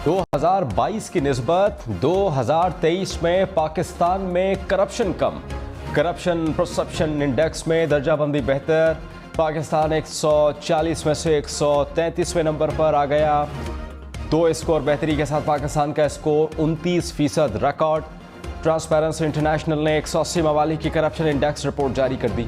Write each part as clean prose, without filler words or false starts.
2022 की निस्बत 2023 में पाकिस्तान में करप्शन कम। करप्शन परसेप्शन इंडेक्स में दर्जाबंदी बेहतर। पाकिस्तान 140 में से 133वें नंबर पर आ गया। 2 स्कोर बेहतरी के साथ पाकिस्तान का स्कोर 29% रिकॉर्ड। ट्रांसपेरेंसी इंटरनेशनल ने 180 ममालिक की करप्शन इंडेक्स रिपोर्ट जारी कर दी।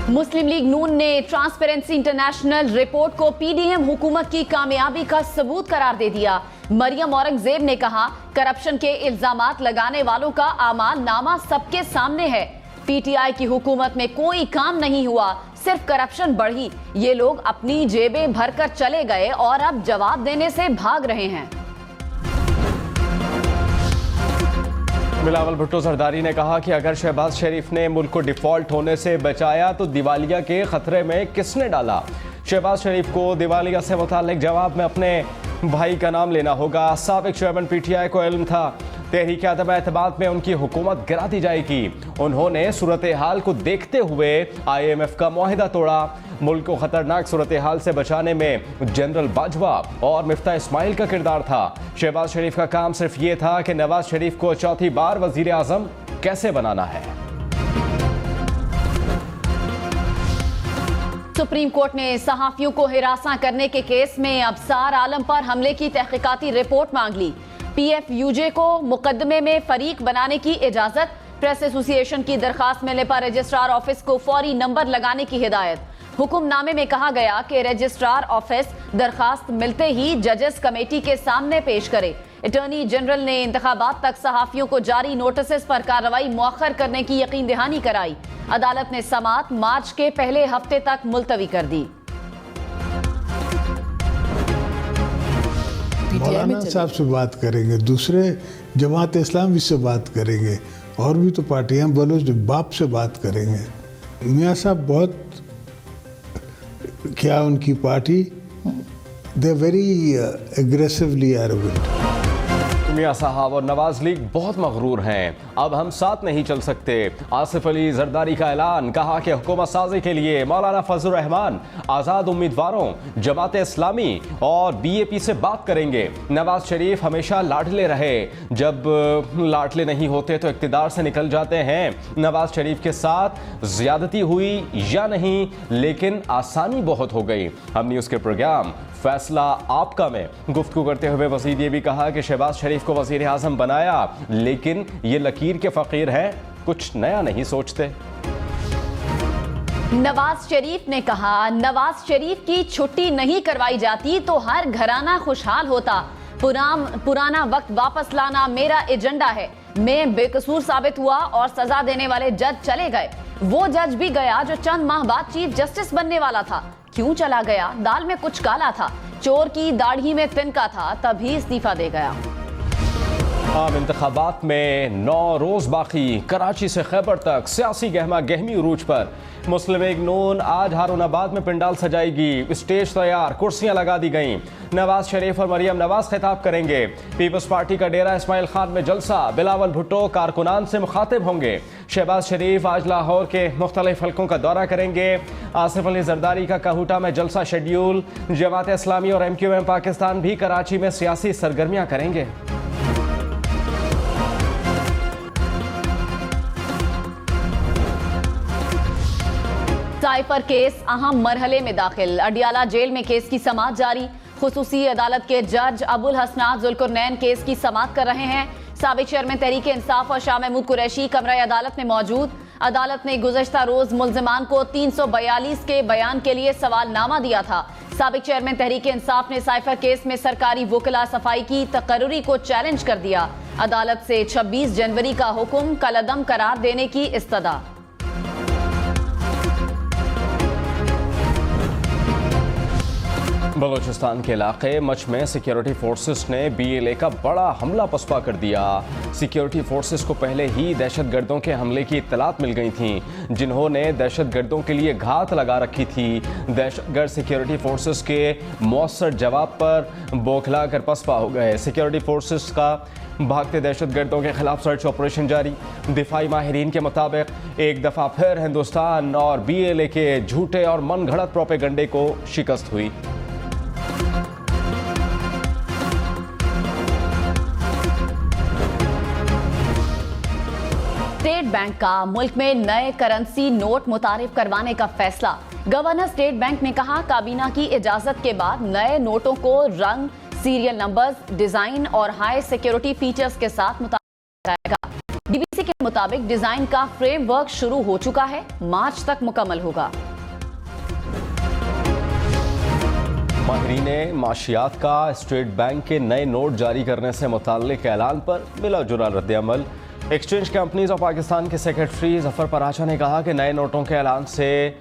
मुस्लिम लीग नून ने ट्रांसपेरेंसी इंटरनेशनल रिपोर्ट को पीडीएम हुकूमत की कामयाबी का सबूत करार दे दिया। मरियम औरंगजेब ने कहा, करप्शन के इल्जामात लगाने वालों का आमाल नामा सबके सामने है। पीटीआई की हुकूमत में कोई काम नहीं हुआ, सिर्फ करप्शन बढ़ी। ये लोग अपनी जेबें भरकर चले गए और अब जवाब देने से भाग रहे हैं। बिलावल भुट्टो जरदारी ने कहा कि अगर शहबाज शरीफ ने मुल्क को डिफॉल्ट होने से बचाया तो दिवालिया के खतरे में किसने डाला। शहबाज शरीफ को दिवालिया से मुताल्लिक जवाब में अपने भाई का नाम लेना होगा। साबिक चेयरमैन पीटीआई को इल्म था तहरीक अदम एतमाद में उनकी हुकूमत गिरा दी जाएगी। उन्होंने सूरत हाल को देखते हुए IMF का मुआहिदा तोड़ा। मुल्क को खतरनाक सूरत हाल से बचाने में जनरल बाजवा और मिफ्ता इस्माइल का किरदार था। शहबाज शरीफ का काम सिर्फ ये था कि नवाज शरीफ को चौथी बार वजीर आजम कैसे बनाना है। सुप्रीम कोर्ट ने सहाफियों को हिरासा करने के केस में अबसार आलम पर हमले की तहकीकाती रिपोर्ट मांग ली। PFUJ को मुकदमे में फरीक बनाने की इजाजत। प्रेस एसोसिएशन की दरखास्त मिलने पर रजिस्ट्रार ऑफिस को फौरी नंबर लगाने की हिदायत। हुक्मनामे में कहा गया कि रजिस्ट्रार ऑफिस दरखास्त मिलते ही जजेस कमेटी के सामने पेश करे। अटॉर्नी जनरल ने इंतखाबात तक सहाफियों को जारी नोटिस पर कार्रवाई मुअख्खर करने की यकीन दहानी कराई। अदालत ने समाअत मार्च के पहले हफ्ते तक मुलतवी कर दी। मौलाना साहब से बात करेंगे, दूसरे जमात इस्लामी से बात करेंगे, और भी तो पार्टियां, बलोच बाप से बात करेंगे। मियाँ साहब बहुत, क्या उनकी party, they very aggressively arrogant. मियाँ साहब और नवाज लीग बहुत मगरूर हैं, अब हम साथ नहीं चल सकते। आसिफ अली जरदारी का ऐलान, कहा कि हुकूमत साजी के लिए मौलाना फजल रहमान, आज़ाद उम्मीदवारों, जमात इस्लामी और BAP से बात करेंगे। नवाज शरीफ हमेशा लाडले रहे, जब लाडले नहीं होते तो इक़्तिदार से निकल जाते हैं। नवाज शरीफ के साथ ज़्यादती हुई या नहीं, लेकिन आसानी बहुत हो गई। हम न्यूज़ के प्रोग्राम फैसला आपका में गुफ्तगू करते हुए वज़ीर ये भी कहा कि शहबाज शरीफ को वज़ीर आज़म बनाया, लेकिन ये लकीर के फ़कीर हैं, कुछ नया नहीं सोचते। नवाज शरीफ ने कहा, नवाज शरीफ की छुट्टी नहीं करवाई जाती तो हर घराना खुशहाल होता। पुराना वक्त वापस लाना मेरा एजेंडा है। मैं बेकसूर साबित हुआ और सजा देने वाले जज चले गए। वो जज भी गया जो चंद माह बाद चीफ जस्टिस बनने वाला था। क्यों चला गया? दाल में कुछ काला था, चोर की दाढ़ी में तिनका था, तभी इस्तीफा दे गया। आम इंतखाबात में 9 रोज बाकी। कराची से खैबर तक सियासी गहमा गहमी उरूज पर। मुस्लिम लीग नून आज हारूनाबाद में पंडाल सजाएगी। स्टेज तैयार, कुर्सियां लगा दी गईं। नवाज शरीफ और मरियम नवाज खिताब करेंगे। पीपल्स पार्टी का डेरा इस्माइल खान में जलसा। बिलावल भुट्टो कारकुनान से मुखातिब होंगे। शहबाज शरीफ आज लाहौर के मुख्तलिफ हलकों का दौरा करेंगे। आसिफ अली जरदारी का कहूटा में जलसा शेड्यूल। जमात इस्लामी और MQM पाकिस्तान भी कराची में सियासी सरगर्मियां करेंगे। साइफर केस अहम मरहले में दाखिल। अडियाला जेल में केस की समाअत जारी। खुसूसी अदालत के जज अबुल हसनात जुल्कुरनैन केस की समाअत कर रहे हैं। साबिक चेयरमैन तहरीक इंसाफ और शाह महमूद कुरैशी कमरा अदालत में मौजूद। अदालत ने गुज़श्ता रोज मुल्जिमान को 342 के बयान के लिए सवालनामा दिया था। साबिक चेयरमैन तहरीक इंसाफ ने साइफर केस में सरकारी वकला सफाई की तकर्रुरी को चैलेंज कर दिया। अदालत से 26 जनवरी का हुक्म कलअदम करार देने की इस्तदा। बलूचिस्तान के इलाके मच में सिक्योरिटी फोर्सेस ने BLA का बड़ा हमला पसपा कर दिया। सिक्योरिटी फोर्सेस को पहले ही दहशतगर्दों के हमले की इत्तलात मिल गई थी, जिन्होंने दहशतगर्दों के लिए घात लगा रखी थी। दहशतगर्द सिक्योरिटी फोर्सेस के मौसर जवाब पर बौखला कर पसपा हो गए। सिक्योरिटी फोर्सेस का भागते दहशतगर्दों के खिलाफ सर्च ऑपरेशन जारी। दिफाई माहिरीन के मुताबिक एक दफ़ा फिर हिंदुस्तान और BLA के झूठे और मन घड़त प्रोपेगंडे को शिकस्त हुई। बैंक का मुल्क में नए करेंसी नोट मुतारिफ करवाने का फैसला। गवर्नर स्टेट बैंक ने कहा, काबीना की इजाजत के बाद नए नोटों को रंग, सीरियल नंबर्स, डिजाइन और हाई सिक्योरिटी फीचर्स के साथ मुतारिफ कराएगा। डीबीसी के मुताबिक डिजाइन का फ्रेमवर्क शुरू हो चुका है, मार्च तक मुकम्मल होगा। माहिरीन माशियात का स्टेट बैंक के नए नोट जारी करने से मुताल्लिक ऐलान पर मिला-जुला रद्द-ए-अमल। एक्सचेंज कंपनीज ऑफ पाकिस्तान के सेक्रेटरी जफर पराचा ने कहा कि नए नोटों के ऐलान से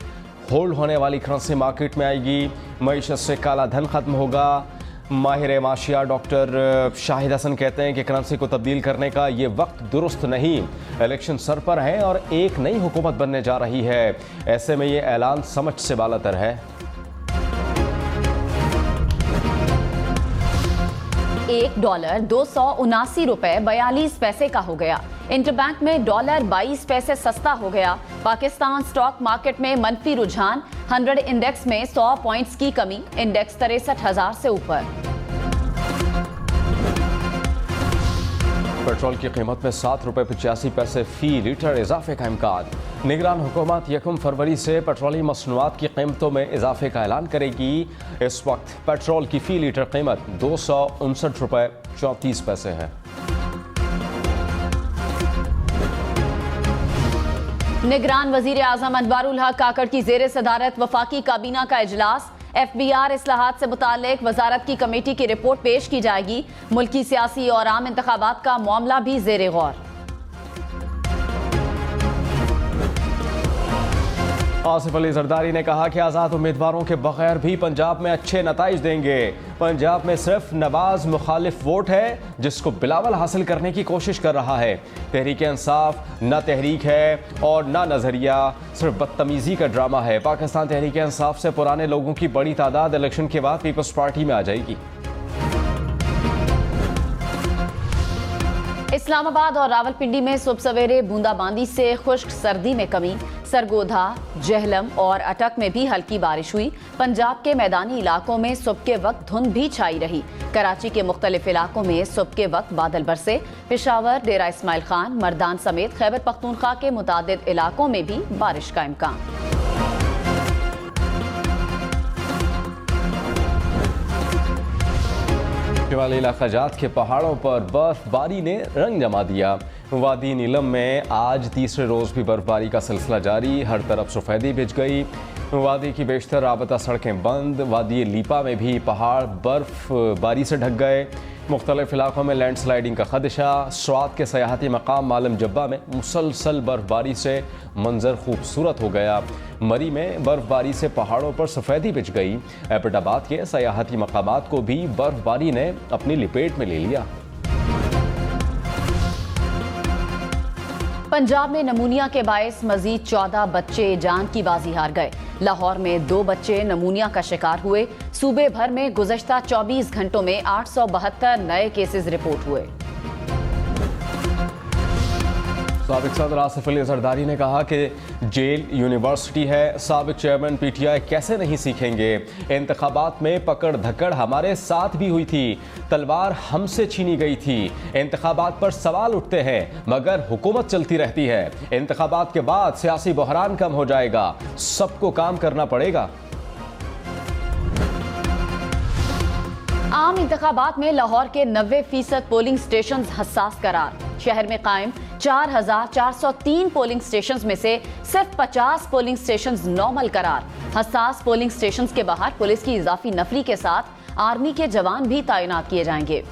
होल्ड होने वाली करेंसी मार्केट में आएगी, मईशत से काला धन खत्म होगा। माहिर माशिया डॉक्टर शाहिद हसन कहते हैं कि करेंसी को तब्दील करने का ये वक्त दुरुस्त नहीं, इलेक्शन सर पर है और एक नई हुकूमत बनने जा रही है, ऐसे में ये ऐलान समझ से बालातर है। $1 $279.42 का हो गया। इंटरबैंक में $22 सस्ता हो गया। पाकिस्तान स्टॉक मार्केट में मनफी रुझान, 100 इंडेक्स में 100 पॉइंट्स की कमी, इंडेक्स 63,000 से ऊपर। पेट्रोल की कीमत में ₹7.85 फी लीटर इजाफे का इम्कान। निगरान हुकूमत 1 फरवरी से पेट्रोलियम मसनूआत की कीमतों में इजाफे का ऐलान करेगी। इस वक्त पेट्रोल की फी लीटर कीमत ₹259.34 है। निगरान वजीर आजम अनवारुल हक काकड़ की जेर सदारत वफाकी काबीना का इजलास। FBR इस्लाहात से मुतालिक वजारत की कमेटी की रिपोर्ट पेश की जाएगी। मुल्की सियासी और आम इंतखाबात का मामला भी जेर गौर। आसिफ अली जरदारी ने कहा कि आज़ाद उम्मीदवारों के बगैर भी पंजाब में अच्छे नताइज देंगे। पंजाब में सिर्फ नवाज मुखालिफ वोट है जिसको बिलावल हासिल करने की कोशिश कर रहा है। तहरीक इंसाफ न तहरीक है और न नजरिया, सिर्फ बदतमीजी का ड्रामा है। पाकिस्तान तहरीक इंसाफ से पुराने लोगों की बड़ी तादाद इलेक्शन के बाद पीपल्स पार्टी में आ जाएगी। इस्लामाबाद और रावलपिंडी में सुबह सवेरे बूंदाबांदी से खुश्क सर्दी में कमी। सरगोधा, जहलम और अटक में भी हल्की बारिश हुई। पंजाब के मैदानी इलाकों में सुबह के वक्त धुंध भी छाई रही। कराची के मुख्तलिफ इलाकों में सुबह के वक्त बादल बरसे। पेशावर, डेरा इस्माइल खान, मर्दान समेत खैबर पख्तूनख्वा के मुतादिद इलाकों में भी बारिश का इम्कान। शिमाली इलाका जात के पहाड़ों पर बर्फबारी ने रंग जमा दिया। वादी नीलम में आज तीसरे रोज भी बर्फबारी का सिलसिला जारी, हर तरफ सफेदी बिछ गई। वादी की बेशतर राबता सड़कें बंद। वादी लीपा में भी पहाड़ बर्फबारी से ढक गए। मुख्तलिफ इलाकों में लैंडस्लाइडिंग का खदशा। स्वात के सयाहती मकाम मालम जब्बा में मुसलसल बर्फबारी से मंजर खूबसूरत हो गया। मरी में बर्फबारी से पहाड़ों पर सफेदी बिछ गई। एबटाबाद के सयाहती मकामात को भी बर्फबारी ने अपनी लिपेट में ले लिया। पंजाब में नमूनिया के बायस मजीद 14 बच्चे जान की बाजी हार गए। लाहौर में 2 बच्चे नमूनिया का शिकार हुए। सूबे भर में गुज़श्ता 24 घंटों में 872 नए केसेस रिपोर्ट हुए। साबिक सदर आसिफ अली जरदारी ने कहा कि जेल यूनिवर्सिटी है। साबिक चेयरमैन PTI कैसे नहीं सीखेंगे। इंतखाबात में पकड़ धकड़ हमारे साथ भी हुई थी, तलवार हमसे छीनी गई थी। इंतखाबात पर सवाल उठते हैं मगर हुकूमत चलती रहती है। इंतखाबात के बाद सियासी बहरान कम हो जाएगा, सबको काम करना पड़ेगा। आम इंतखाबात में लाहौर के 90% पोलिंग स्टेशन हसास करार। शहर में कायम 4,403 पोलिंग स्टेशंस में से सिर्फ 50 पोलिंग स्टेशंस नॉर्मल करार। हसास पोलिंग स्टेशंस के बाहर पुलिस की इजाफी नफरी के साथ आर्मी के जवान भी तैनात किए जाएंगे।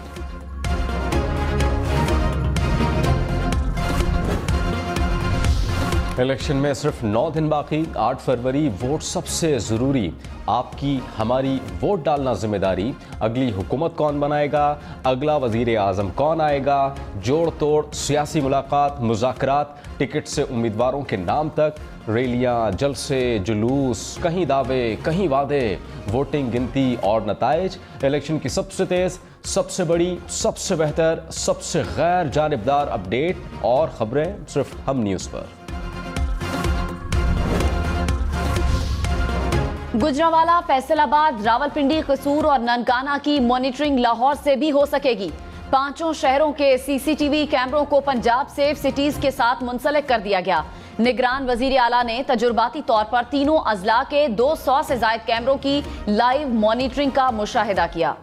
इलेक्शन में सिर्फ 9 दिन बाकी। 8 फरवरी वोट सबसे ज़रूरी। आपकी हमारी वोट डालना जिम्मेदारी। अगली हुकूमत कौन बनाएगा, अगला वजीर आज़म कौन आएगा, जोड़ तोड़ सियासी मुलाकात, मुज़ाकरात, टिकट से उम्मीदवारों के नाम तक, रैलियाँ, जलसे, जुलूस, कहीं दावे कहीं वादे, वोटिंग गिनती और नताइज। इलेक्शन की सबसे तेज़, सबसे बड़ी, सबसे बेहतर, सबसे गैर जानिबदार अपडेट और ख़बरें सिर्फ हम न्यूज़ पर। गुजरांवाला, फैसलाबाद, रावलपिंडी, कसूर और ननकाना की मॉनिटरिंग लाहौर से भी हो सकेगी। 5 शहरों के सीसीटीवी कैमरों को पंजाब सेफ सिटीज के साथ मुंसलिक कर दिया गया। निगरान वजीर आला ने तजुर्बाती तौर पर तीनों अजला के 200 से ज्यादा कैमरों की लाइव मॉनिटरिंग का मुशाहिदा किया।